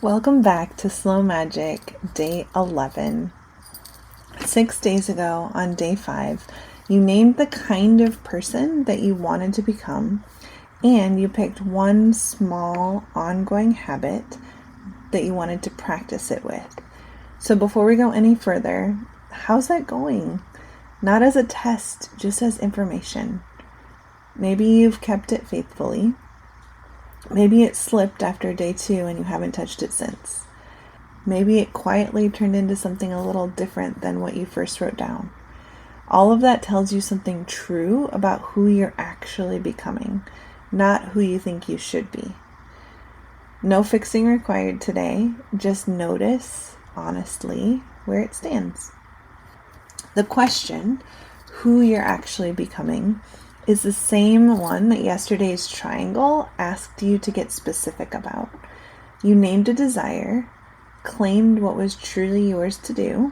Welcome back to Slow Magic, day 11. 6 days ago, on day 5, you named the kind of person that you wanted to become, and you picked one small, ongoing habit that you wanted to practice it with. So before we go any further, how's that going? Not as a test, just as information. Maybe you've kept it faithfully. Maybe it slipped after day 2 and you haven't touched it since. Maybe it quietly turned into something a little different than what you first wrote down. All of that tells you something true about who you're actually becoming, not who you think you should be. No fixing required today. Just notice, honestly, where it stands. The question, who you're actually becoming, is the same one that yesterday's triangle asked you to get specific about. You named a desire, claimed what was truly yours to do,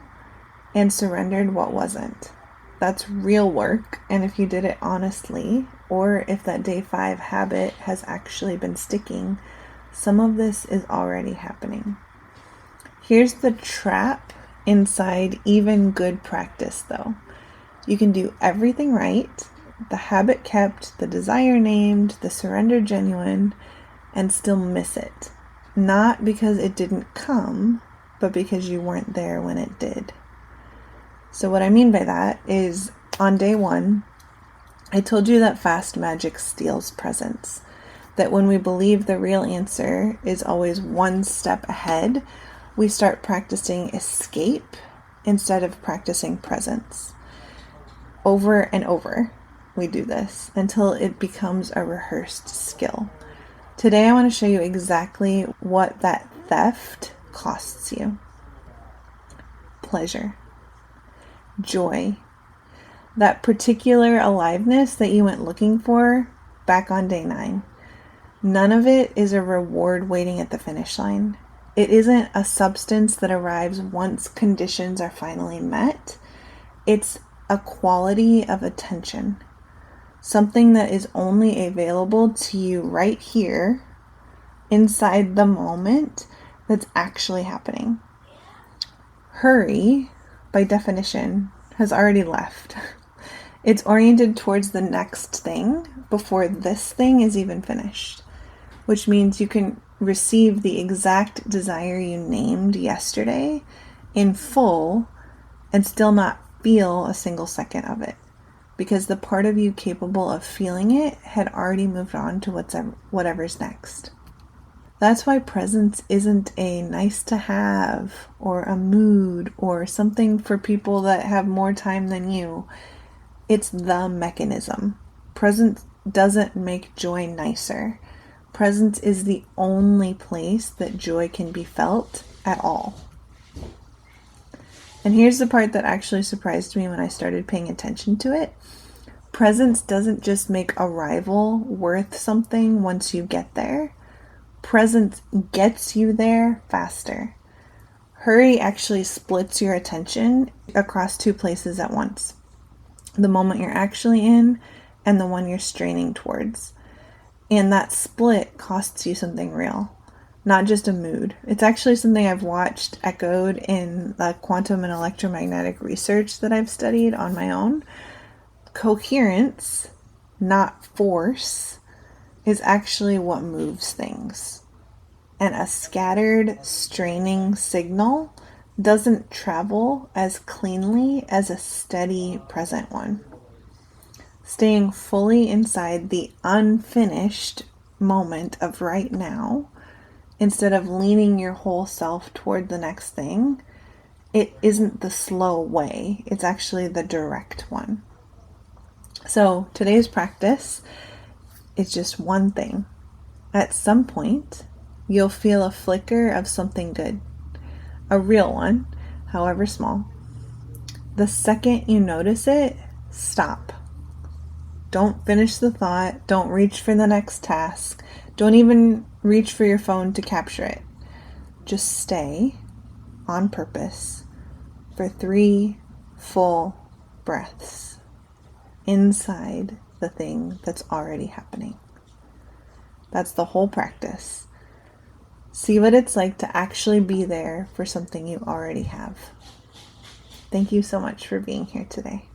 and surrendered what wasn't. That's real work, and if you did it honestly, or if that day 5 habit has actually been sticking, some of this is already happening. Here's the trap inside even good practice, though. You can do everything right, the habit kept, the desire named, the surrender genuine, and still miss it. Not because it didn't come, but because you weren't there when it did. So what I mean by that is, on day 1, I told you that fast magic steals presence. That when we believe the real answer is always one step ahead, we start practicing escape instead of practicing presence. Over and over, we do this until it becomes a rehearsed skill. Today I want to show you exactly what that theft costs you. Pleasure. Joy. That particular aliveness that you went looking for back on day 9. None of it is a reward waiting at the finish line. It isn't a substance that arrives once conditions are finally met. It's a quality of attention. Something that is only available to you right here, inside the moment that's actually happening. Hurry, by definition, has already left. It's oriented towards the next thing before this thing is even finished, which means you can receive the exact desire you named yesterday in full and still not feel a single second of it, because the part of you capable of feeling it had already moved on to whatever's next. That's why presence isn't a nice to have or a mood or something for people that have more time than you. It's the mechanism. Presence doesn't make joy nicer. Presence is the only place that joy can be felt at all. And here's the part that actually surprised me when I started paying attention to it. Presence doesn't just make arrival worth something once you get there. Presence gets you there faster. Hurry actually splits your attention across 2 places at once. The moment you're actually in and the one you're straining towards. And that split costs you something real, not just a mood. It's actually something I've watched echoed in the quantum and electromagnetic research that I've studied on my own. Coherence, not force, is actually what moves things. And a scattered, straining signal doesn't travel as cleanly as a steady, present one. Staying fully inside the unfinished moment of right now, instead of leaning your whole self toward the next thing, it isn't the slow way. It's actually the direct one. So today's practice is just one thing. At some point, you'll feel a flicker of something good. A real one, however small. The second you notice it, stop. Don't finish the thought. Don't reach for the next task. Don't even reach for your phone to capture it. Just stay on purpose for 3 full breaths inside the thing that's already happening. That's the whole practice. See what it's like to actually be there for something you already have. Thank you so much for being here today.